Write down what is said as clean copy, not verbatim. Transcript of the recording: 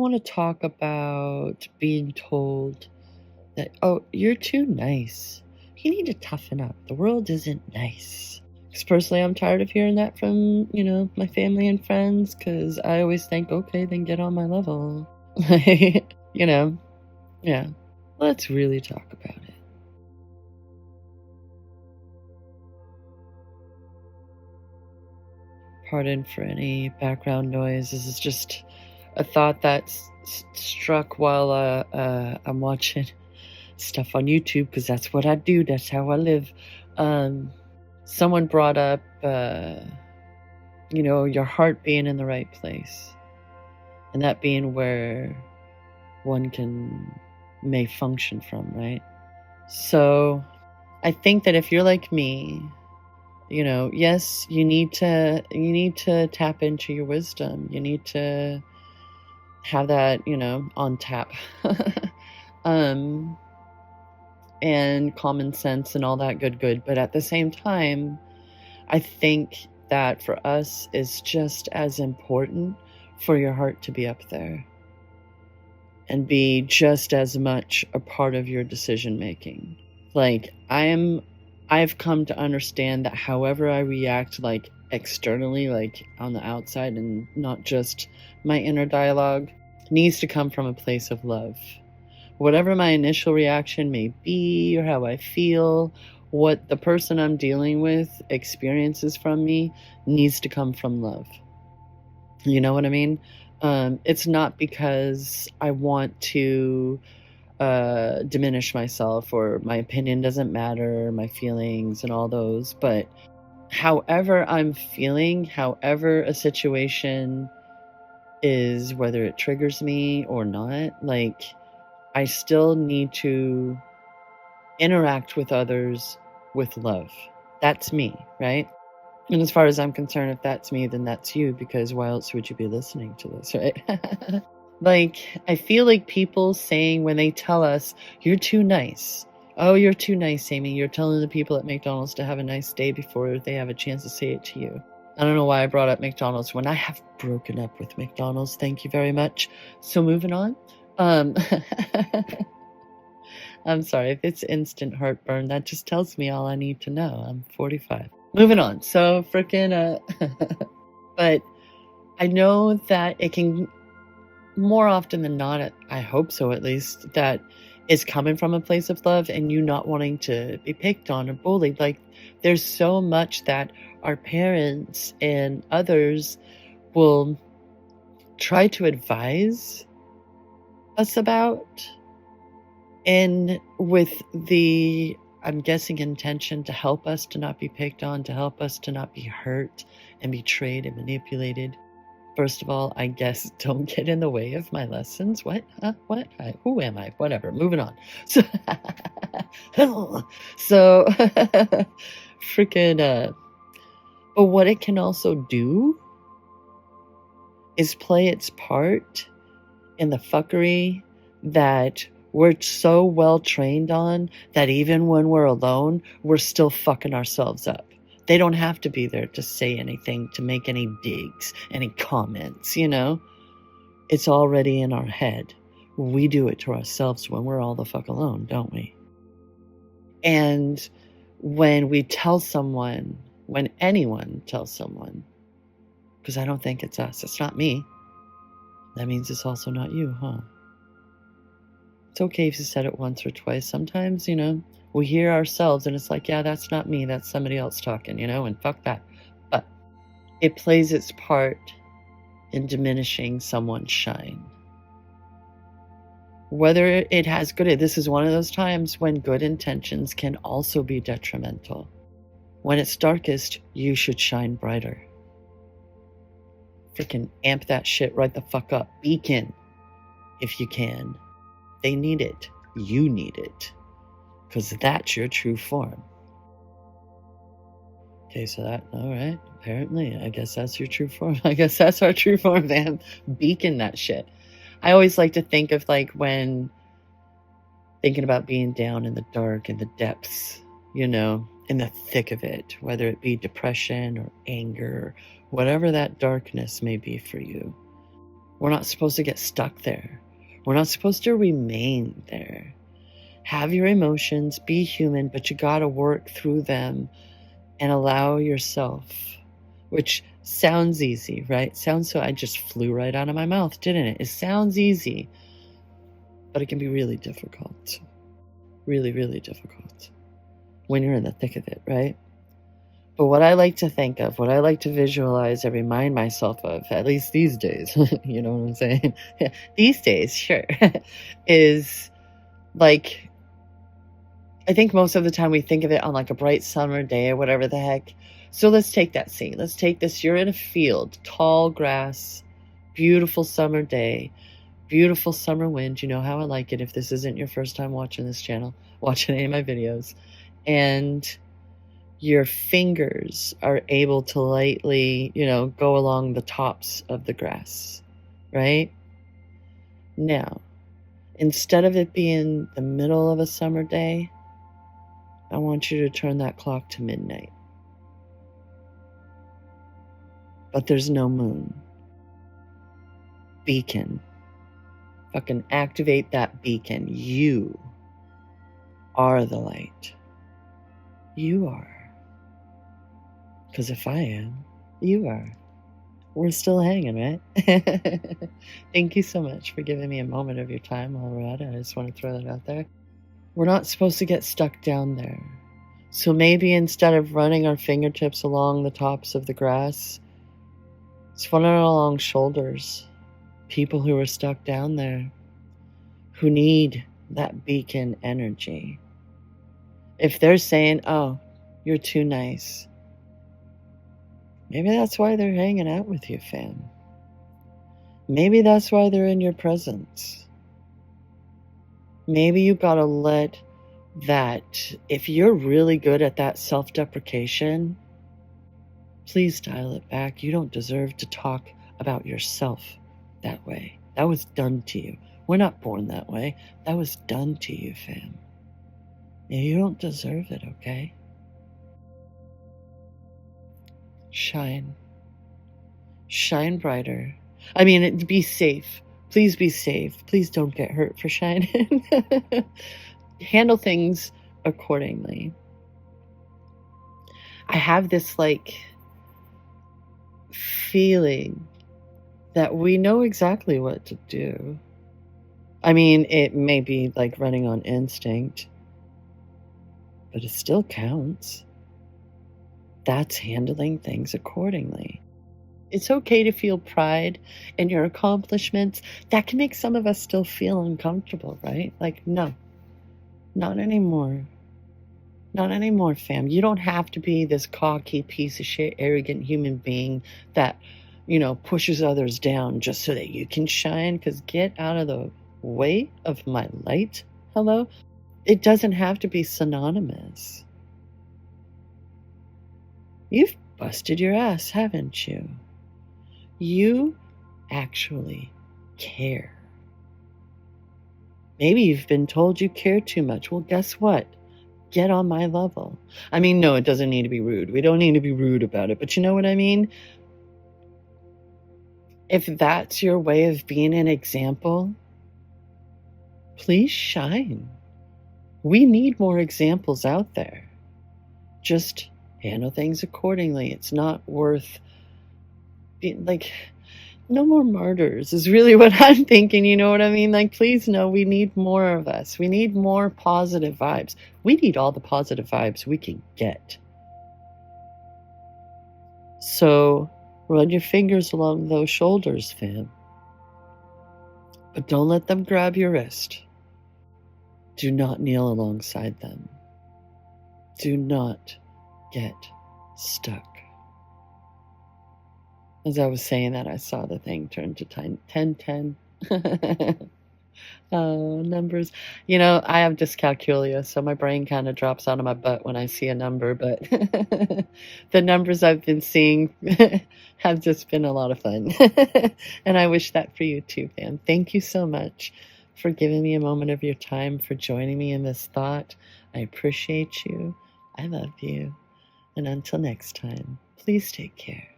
want to talk about being told that, oh, you're too nice. You need to toughen up. The world isn't nice. Because personally, I'm tired of hearing that from, my family and friends, because I always think, okay, then get on my level. you know, yeah. Let's really talk about it. Pardon for any background noise. This is just a thought that struck while I'm watching stuff on YouTube, because that's what I do. That's how I live. Someone brought up, your heart being in the right place, and that being where one may function from, right? So I think that if you're like me, yes, you need to tap into your wisdom. You need to have that, on tap. And common sense and all that good. But at the same time, I think that for us is just as important for your heart to be up there and be just as much a part of your decision making. Like, I've come to understand that however I react, like externally, like on the outside, and not just my inner dialogue, needs to come from a place of love. Whatever my initial reaction may be, or how I feel, what the person I'm dealing with experiences from me needs to come from love. You know what I mean? It's not because I want to diminish myself, or my opinion doesn't matter, my feelings and all those, but however I'm feeling, however a situation is, whether it triggers me or not, like, I still need to interact with others with love. That's me, right? And as far as I'm concerned, if that's me, then that's you, because why else would you be listening to this, right? Like, I feel like people saying, when they tell us, you're too nice. Oh, you're too nice, Amy. You're telling the people at McDonald's to have a nice day before they have a chance to say it to you. I don't know why I brought up McDonald's when I have broken up with McDonald's. Thank you very much. So moving on. I'm sorry, if it's instant heartburn, that just tells me all I need to know. I'm 45. Moving on. So freaking, but I know that it can, more often than not, I hope so at least, that is coming from a place of love and you not wanting to be picked on or bullied. Like, there's so much that our parents and others will try to advise us about, and with the, I'm guessing, intention to help us to not be picked on, to help us to not be hurt and betrayed and manipulated. First of all, I guess, don't get in the way of my lessons. What? Huh? What? Who am I? Whatever. Moving on. So, freaking, but what it can also do is play its part in the fuckery that we're so well trained on, that even when we're alone, we're still fucking ourselves up. They don't have to be there to say anything, to make any digs, any comments, It's already in our head. We do it to ourselves when we're all the fuck alone, don't we? And when we tell someone, when anyone tells someone, because I don't think it's us, it's not me, that means it's also not you, huh? It's okay if you said it once or twice. Sometimes, we hear ourselves and it's like, yeah, that's not me, that's somebody else talking, and fuck that. But it plays its part in diminishing someone's shine. Whether it has good, this is one of those times when good intentions can also be detrimental. When it's darkest, you should shine brighter. Freaking amp that shit right the fuck up. Beacon, if you can. They need it. You need it. Because that's your true form. Okay, so that, all right. Apparently, I guess that's your true form. I guess that's our true form, man. Beacon that shit. I always like to think of, like, when thinking about being down in the dark, in the depths, in the thick of it, whether it be depression or anger, whatever that darkness may be for you. We're not supposed to get stuck there. We're not supposed to remain there. Have your emotions, be human, but you got to work through them and allow yourself, which sounds easy, right? Sounds so, I just flew right out of my mouth, didn't it? It sounds easy, but it can be really difficult. Really, really difficult when you're in the thick of it, right? But what I like to think of, what I like to visualize and remind myself of, at least these days, you know what I'm saying? These days, sure, is like, I think most of the time we think of it on like a bright summer day or whatever the heck. So let's take that scene. Let's take this. You're in a field, tall grass, beautiful summer day, beautiful summer wind. You know how I like it if this isn't your first time watching this channel, watching any of my videos. And your fingers are able to lightly, go along the tops of the grass, right? Now, instead of it being the middle of a summer day, I want you to turn that clock to midnight. But there's no moon. Beacon. Fucking activate that beacon. You are the light. You are. Because if I am, you are. We're still hanging, right? Thank you so much for giving me a moment of your time while we're at it. I just want to throw that out there. We're not supposed to get stuck down there. So maybe instead of running our fingertips along the tops of the grass, it's running along shoulders. People who are stuck down there, who need that beacon energy. If they're saying, oh, you're too nice, maybe that's why they're hanging out with you, fam. Maybe that's why they're in your presence. Maybe you gotta let that, if you're really good at that self-deprecation, please dial it back. You don't deserve to talk about yourself that way. That was done to you. We're not born that way. That was done to you, fam. And you don't deserve it, okay? Shine. Shine brighter. I mean, be safe. Please be safe. Please don't get hurt for shining. Handle things accordingly. I have this feeling that we know exactly what to do. I mean, it may be like running on instinct, but it still counts. That's handling things accordingly. It's okay to feel pride in your accomplishments. That can make some of us still feel uncomfortable, right? Like, no, not anymore. Not anymore, fam. You don't have to be this cocky piece of shit, arrogant human being that, pushes others down just so that you can shine. Because get out of the way of my light. Hello? It doesn't have to be synonymous. You've busted your ass, haven't you? You actually care. Maybe you've been told you care too much. Well, guess what? Get on my level. I mean, no, it doesn't need to be rude. We don't need to be rude about it. But you know what I mean? If that's your way of being an example, please shine. We need more examples out there. Just handle things accordingly. It's not worth being no more martyrs is really what I'm thinking. You know what I mean? Please know we need more of us. We need more positive vibes. We need all the positive vibes we can get. So run your fingers along those shoulders, fam. But don't let them grab your wrist. Do not kneel alongside them. Do not get stuck. As I was saying that, I saw the thing turn to 1010. Oh, numbers. I have dyscalculia, so my brain kind of drops out of my butt when I see a number, but the numbers I've been seeing have just been a lot of fun. And I wish that for you too, fam. Thank you so much for giving me a moment of your time, for joining me in this thought. I appreciate you. I love you. And until next time, please take care.